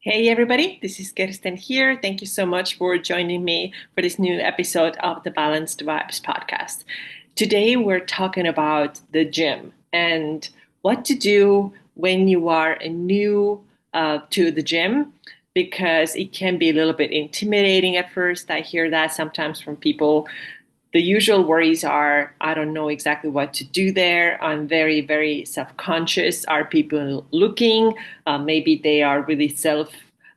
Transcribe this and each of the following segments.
Hey everybody, this is Kirsten here. Thank you so much for joining me for this new episode of the Balanced Vibes podcast. Today we're talking about the gym and what to do when you are new to the gym because it can be a little bit intimidating at first. I hear that sometimes from people. The usual worries are I don't know exactly what to do there. I'm very, very self conscious. Are people looking? Maybe they are really self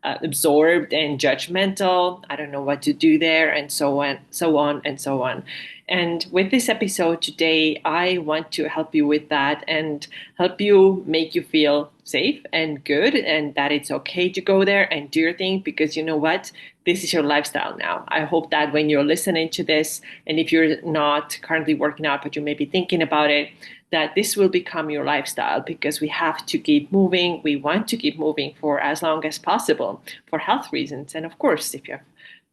absorbed and judgmental. I don't know what to do there, and so on, so on, and so on. And with this episode today, I want to help you with that and help you make you feel safe and good, and that it's okay to go there and do your thing because you know what? This is your lifestyle now. I hope that when you're listening to this, and if you're not currently working out, but you may be thinking about it, that this will become your lifestyle because we have to keep moving. We want to keep moving for as long as possible for health reasons. And of course, if you have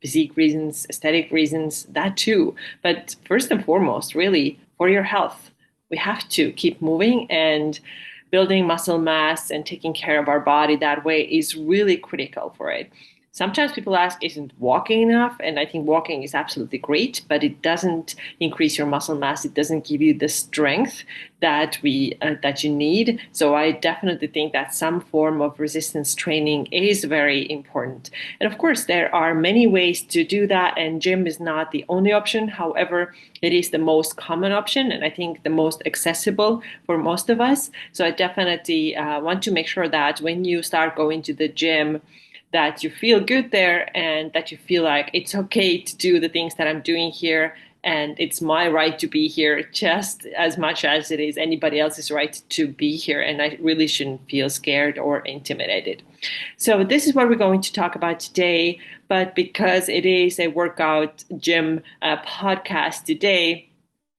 physique reasons, aesthetic reasons, that too. But first and foremost, really, for your health, we have to keep moving and building muscle mass and taking care of our body that way is really critical for it. Sometimes people ask, isn't walking enough? And I think walking is absolutely great, but it doesn't increase your muscle mass. It doesn't give you the strength that you need. So I definitely think that some form of resistance training is very important. And of course, there are many ways to do that, and gym is not the only option. However, it is the most common option, and I think the most accessible for most of us. So I definitely want to make sure that when you start going to the gym, that you feel good there and that you feel like it's okay to do the things that I'm doing here and it's my right to be here just as much as it is anybody else's right to be here, and I really shouldn't feel scared or intimidated. So this is what we're going to talk about today, but because it is a workout gym podcast today,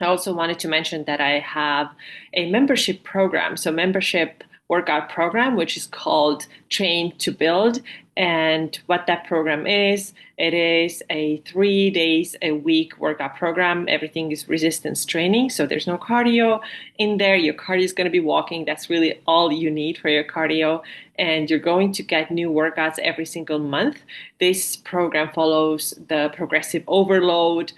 I also wanted to mention that I have a membership program. So membership workout program, which is called Train to Build. And what that program is, it is a 3 days a week workout program. Everything is resistance training. So there's no cardio in there. Your cardio is going to be walking. That's really all you need for your cardio. And you're going to get new workouts every single month. This program follows the progressive overload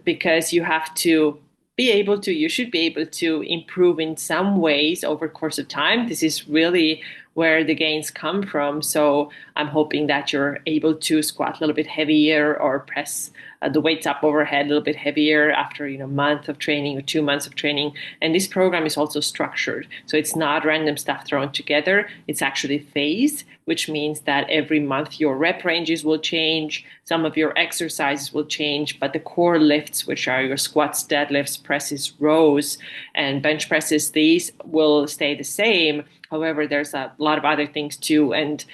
because you have to you should be able to improve in some ways over the course of time. This is really where the gains come from. So I'm hoping that you're able to squat a little bit heavier or press the weights up overhead a little bit heavier after a month of training or 2 months of training. And this program is also structured. So it's not random stuff thrown together. It's actually phased, which means that every month your rep ranges will change. Some of your exercises will change, but the core lifts, which are your squats, deadlifts, presses, rows, and bench presses, these will stay the same. However, there's a lot of other things too, and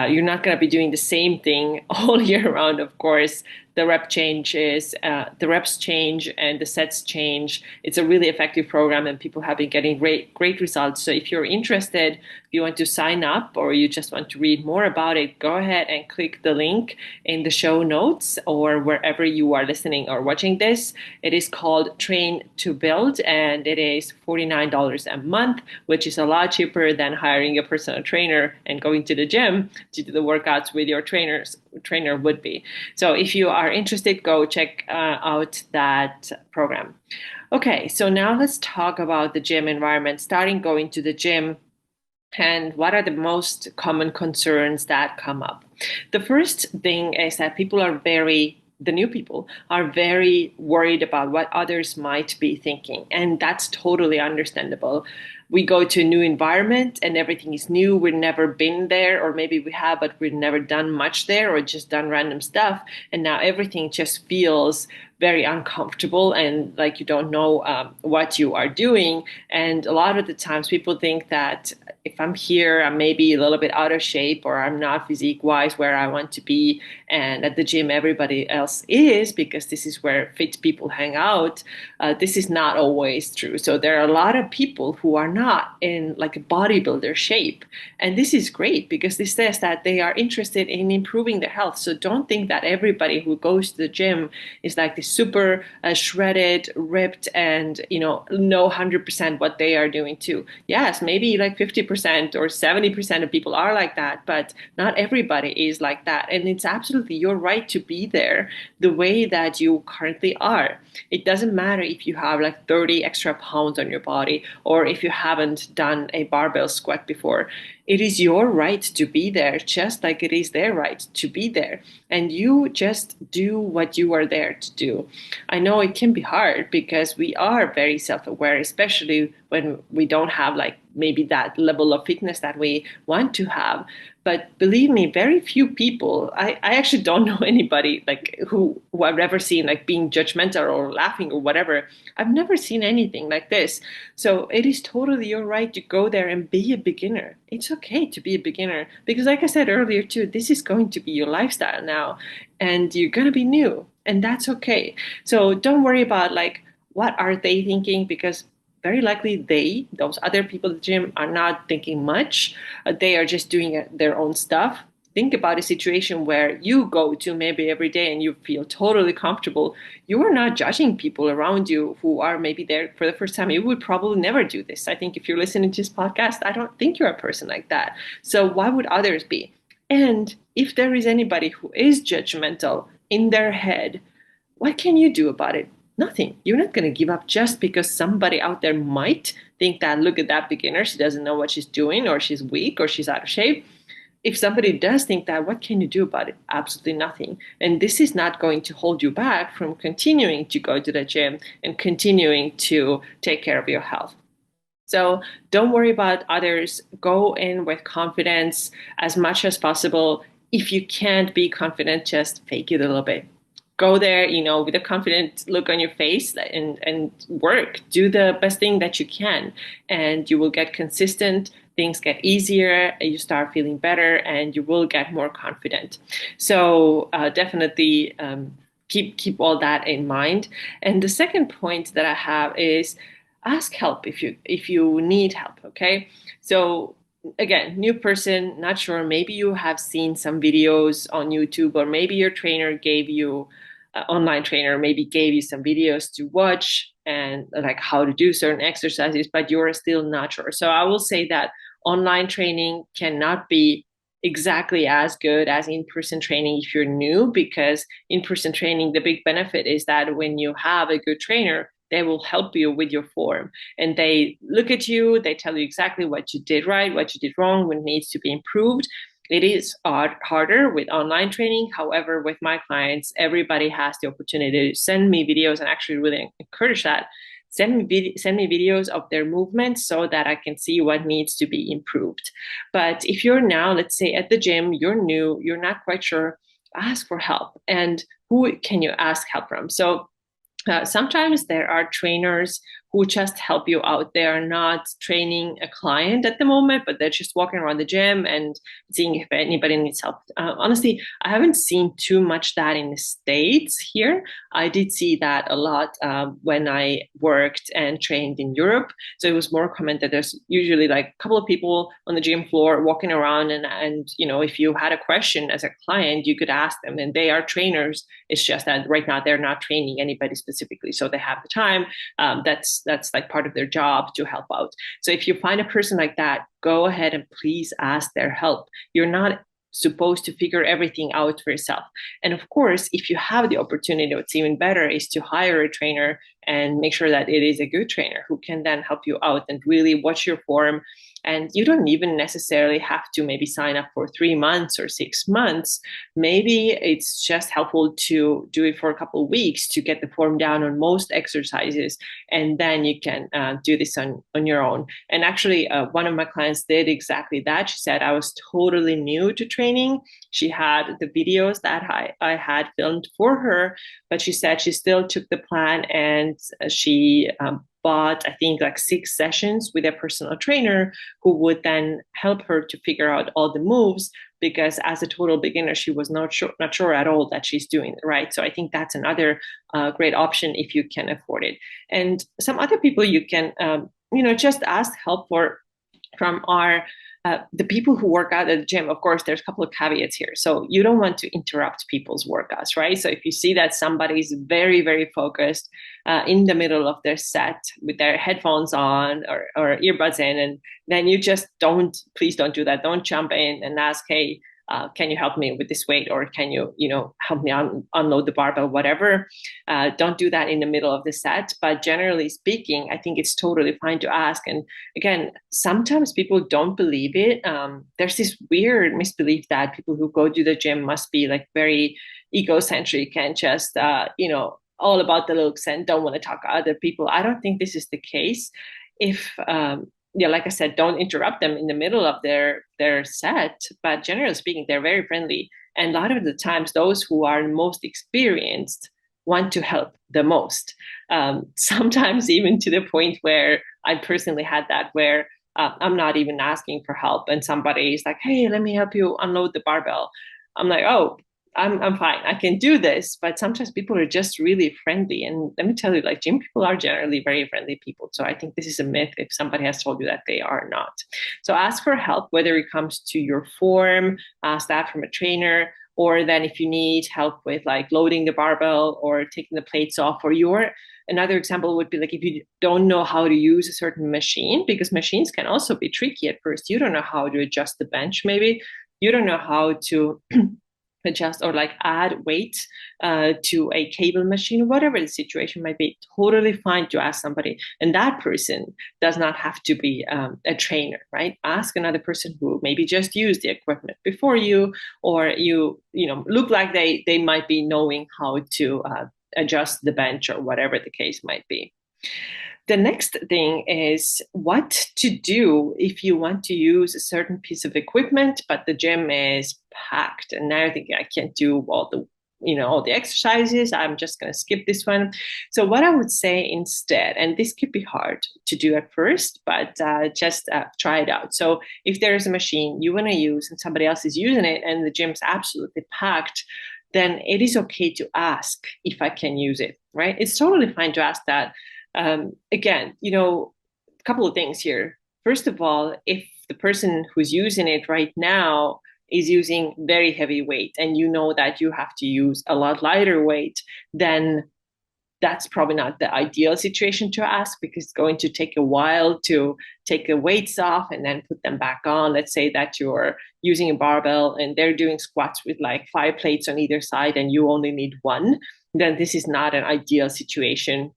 you're not going to be doing the same thing all year round, of course. The reps change and the sets change. It's a really effective program and people have been getting great results. So if you're interested, if you want to sign up or you just want to read more about it, go ahead and click the link in the show notes or wherever you are listening or watching this. It is called Train to Build and it is $49 a month, which is a lot cheaper than hiring a personal trainer and going to the gym to do the workouts with your trainer would be. So if you are interested, go check out that program. Okay, so now let's talk about the gym environment, starting going to the gym and what are the most common concerns that come up. The first thing is that the new people are very worried about what others might be thinking, and that's totally understandable. We go to a new environment and everything is new. We've never been there, or maybe we have, but we've never done much there or just done random stuff. And now everything just feels very uncomfortable and like you don't know what you are doing. And a lot of the times people think that if I'm here, I'm maybe a little bit out of shape or I'm not physique wise where I want to be. And at the gym, everybody else is because this is where fit people hang out. This is not always true. So there are a lot of people who are not in like a bodybuilder shape. And this is great because this says that they are interested in improving their health. So don't think that everybody who goes to the gym is like the super shredded, ripped, and know 100% what they are doing too. Yes, maybe like 50% or 70% of people are like that, but not everybody is like that. And it's absolutely your right to be there the way that you currently are. It doesn't matter if you have like 30 extra pounds on your body or if you haven't done a barbell squat before. It is your right to be there, just like it is their right to be there. And you just do what you are there to do. I know it can be hard because we are very self aware, especially when we don't have like maybe that level of fitness that we want to have. But believe me, very few people, I actually don't know anybody like who I've ever seen like being judgmental or laughing or whatever. I've never seen anything like this. So it is totally your right to go there and be a beginner. It's okay to be a beginner because, like I said earlier, too, this is going to be your lifestyle now and you're going to be new, and that's okay. So don't worry about like what are they thinking because very likely those other people at the gym, are not thinking much. They are just doing their own stuff. Think about a situation where you go to maybe every day and you feel totally comfortable. You are not judging people around you who are maybe there for the first time. You would probably never do this. I think if you're listening to this podcast, I don't think you're a person like that. So why would others be? And if there is anybody who is judgmental in their head, what can you do about it? Nothing. You're not going to give up just because somebody out there might think that, look at that beginner, she doesn't know what she's doing, or she's weak, or she's out of shape. If somebody does think that, what can you do about it? Absolutely nothing. And this is not going to hold you back from continuing to go to the gym and continuing to take care of your health. So don't worry about others. Go in with confidence as much as possible. If you can't be confident, just fake it a little bit. Go there, with a confident look on your face and work. Do the best thing that you can, and you will get consistent. Things get easier, you start feeling better, and you will get more confident. So definitely keep all that in mind. And the second point that I have is ask help if you need help. Okay, so again, new person, not sure. Maybe you have seen some videos on YouTube, or maybe your trainer gave you online trainer maybe gave you some videos to watch and like how to do certain exercises, but you're still not sure. So I will say that online training cannot be exactly as good as in-person training if you're new, because in-person training, the big benefit is that when you have a good trainer, they will help you with your form, and they look at you, they tell you exactly what you did right, what you did wrong, what needs to be improved. It is harder with online training. However, with my clients, everybody has the opportunity to send me videos, and actually really encourage that. Send me videos of their movements so that I can see what needs to be improved. But if you're now, let's say at the gym, you're new, you're not quite sure, ask for help. And who can you ask help from? So sometimes there are trainers who just help you out. They are not training a client at the moment, but they're just walking around the gym and seeing if anybody needs help. Honestly, I haven't seen too much that in the States here. I did see that a lot when I worked and trained in Europe. So it was more common that there's usually like a couple of people on the gym floor walking around, and if you had a question as a client, you could ask them, and they are trainers. It's just that right now they're not training anybody specifically, so they have the time. That's like part of their job to help out. So if you find a person like that, go ahead and please ask their help. You're not supposed to figure everything out for yourself. And of course, if you have the opportunity, what's even better is to hire a trainer and make sure that it is a good trainer who can then help you out and really watch your form. And you don't even necessarily have to maybe sign up for 3 months or 6 months. Maybe it's just helpful to do it for a couple of weeks to get the form down on most exercises. And then you can do this on your own. And actually, one of my clients did exactly that. She said, I was totally new to training. She had the videos that I had filmed for her, but she said she still took the plan, and she bought, I think, like 6 sessions with a personal trainer who would then help her to figure out all the moves, because as a total beginner, she was not sure at all that she's doing it right. So I think that's another great option if you can afford it. And some other people you can just ask help from our the people who work out at the gym. Of course, there's a couple of caveats here. So you don't want to interrupt people's workouts, right? So if you see that somebody's very, very focused in the middle of their set with their headphones on or earbuds in, and then you just please don't do that. Don't jump in and ask, hey, can you help me with this weight, or can you help me unload the barbell, whatever. Don't do that in the middle of the set. But generally speaking, I think it's totally fine to ask. And again, sometimes people don't believe it. There's this weird misbelief that people who go to the gym must be like very egocentric and just all about the looks and don't want to talk to other people. I don't think this is the case. If Yeah, like I said, don't interrupt them in the middle of their set. But generally speaking, they're very friendly, and a lot of the times, those who are most experienced want to help the most. Sometimes even to the point where I personally had that, where I'm not even asking for help, and somebody is like, "Hey, let me help you unload the barbell." I'm like, "Oh, I'm fine. I can do this." But sometimes people are just really friendly. And let me tell you, like gym people are generally very friendly people. So I think this is a myth if somebody has told you that they are not. So ask for help, whether it comes to your form, ask that from a trainer, or then if you need help with like loading the barbell or taking the plates off, or your another example would be like if you don't know how to use a certain machine, because machines can also be tricky at first. You don't know how to adjust the bench, maybe. You don't know how to adjust or like add weight to a cable machine, whatever the situation might be. Totally fine to ask somebody, and that person does not have to be a trainer, right? Ask another person who maybe just used the equipment before you, or look like they might be knowing how to adjust the bench or whatever the case might be. The next thing is what to do if you want to use a certain piece of equipment, but the gym is packed. And now I think I can't do all the exercises. I'm just going to skip this one. So what I would say instead, and this could be hard to do at first, but just try it out. So if there is a machine you want to use and somebody else is using it and the gym's absolutely packed, then it is okay to ask if I can use it, right? It's totally fine to ask that. Again, a couple of things here. First of all, if the person who's using it right now is using very heavy weight and you know that you have to use a lot lighter weight, then that's probably not the ideal situation to ask, because it's going to take a while to take the weights off and then put them back on. Let's say that you're using a barbell and they're doing squats with like 5 plates on either side and you only need one, then this is not an ideal situation.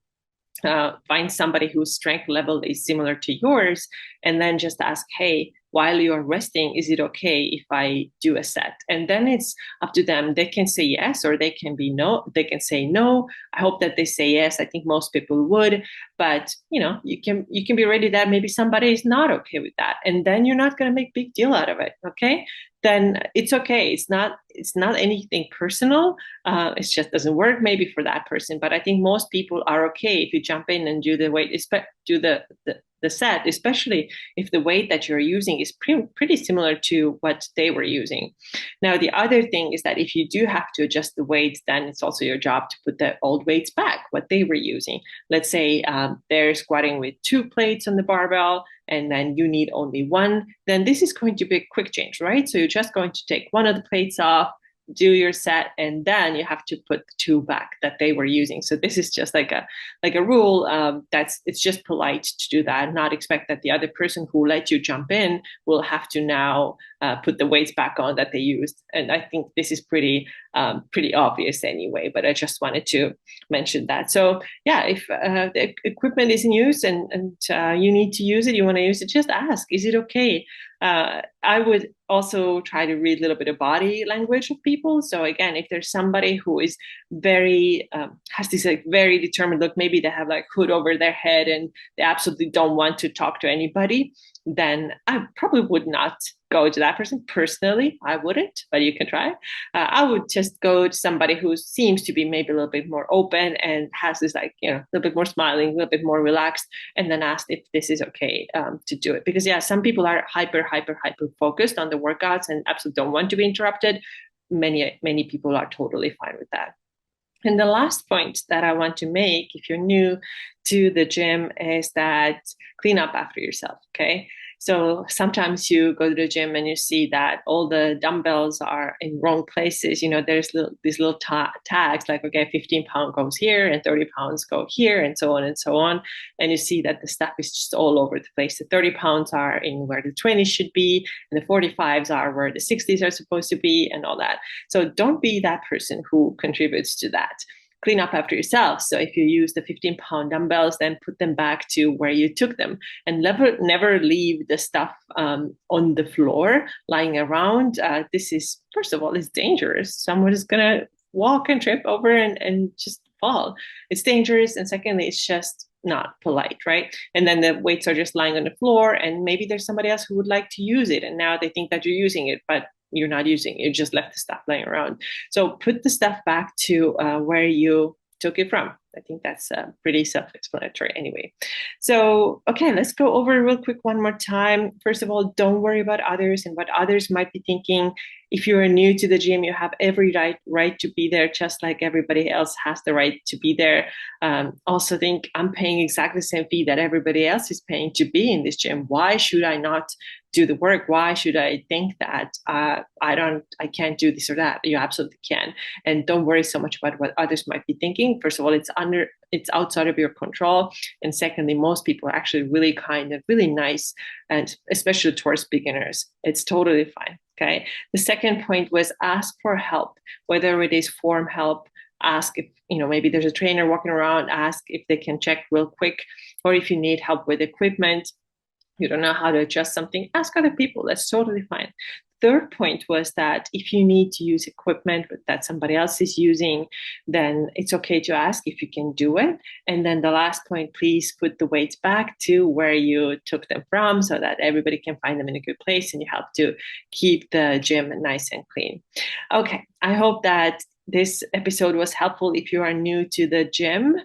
Find somebody whose strength level is similar to yours, and then just ask, hey, while you're resting, is it okay if I do a set? And then it's up to them. They can say yes, or they can be no. They can say no. I hope that they say yes. I think most people would, but you can be ready that maybe somebody is not okay with that, and then you're not going to make big deal out of it. Okay, then it's okay. It's not anything personal. It just doesn't work maybe for that person. But I think most people are okay if you jump in and do the weight, do the set, especially if the weight that you're using is pretty similar to what they were using. Now, the other thing is that if you do have to adjust the weights, then it's also your job to put the old weights back, what they were using. Let's say they're squatting with 2 plates on the barbell, and then you need only one, then this is going to be a quick change, right? So you're just going to take one of the plates off, do your set, and then you have to put the 2 back that they were using. So this is just like a rule. It's just polite to do that, not expect that the other person who let you jump in will have to now put the weights back on that they used. And I think this is pretty obvious anyway, but I just wanted to mention that. So yeah, if the equipment is in use and you need to use it, you want to use it, just ask, is it okay? I would also try to read a little bit of body language of people. So again, if there's somebody who is very has this like very determined look, maybe they have like hood over their head and they absolutely don't want to talk to anybody, then I probably would not go to that person personally. I wouldn't, but you can try. I would just go to somebody who seems to be maybe a little bit more open and has this like, a little bit more smiling, a little bit more relaxed, and then ask if this is okay to do it. Because yeah, some people are hyper focused on the workouts and absolutely don't want to be interrupted. Many people are totally fine with that. And the last point that I want to make, if you're new to the gym, is that clean up after yourself. Okay. So sometimes you go to the gym and you see that all the dumbbells are in wrong places. There's these little tags like, okay, 15-pound goes here and 30 pounds go here, and so on and so on. And you see that the stuff is just all over the place. The 30 pounds are in where the 20s should be, and the 45s are where the 60s are supposed to be, and all that. So don't be that person who contributes to that. Clean up after yourself. So if you use the 15-pound dumbbells, then put them back to where you took them, and never leave the stuff on the floor lying around. This is, first of all, it's dangerous. Someone is going to walk and trip over and just fall. It's dangerous. And secondly, it's just not polite, right? And then the weights are just lying on the floor, and maybe there's somebody else who would like to use it. And now they think that you're using it, but you're not using it. You just left the stuff laying around. So put the stuff back to where you took it from. I think that's pretty self-explanatory anyway. So, okay, let's go over real quick one more time. First of all, don't worry about others and what others might be thinking. If you are new to the gym, you have every right to be there, just like everybody else has the right to be there. Also think, I'm paying exactly the same fee that everybody else is paying to be in this gym. Why should I not do the work? Why should I think that I can't do this or that? You absolutely can. And don't worry so much about what others might be thinking. First of all, it's outside of your control. And secondly, most people are actually really kind and really nice, and especially towards beginners. It's totally fine. Okay. The second point was ask for help, whether it is form help. Ask if, maybe there's a trainer walking around, ask if they can check real quick, or if you need help with equipment, you don't know how to adjust something, ask other people. That's totally fine. Third point was that if you need to use equipment that somebody else is using, then it's okay to ask if you can do it. And then the last point, please put the weights back to where you took them from so that everybody can find them in a good place and you help to keep the gym nice and clean. Okay, I hope that this episode was helpful if you are new to the gym.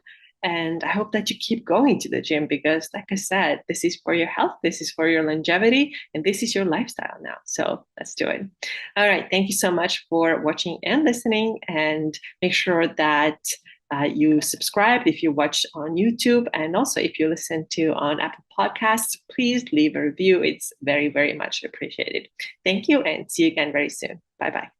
And I hope that you keep going to the gym because, like I said, this is for your health, this is for your longevity, and this is your lifestyle now. So let's do it. All right. Thank you so much for watching and listening. And make sure that you subscribe if you watch on YouTube. And also, if you listen to on Apple Podcasts, please leave a review. It's very, very much appreciated. Thank you, and see you again very soon. Bye bye.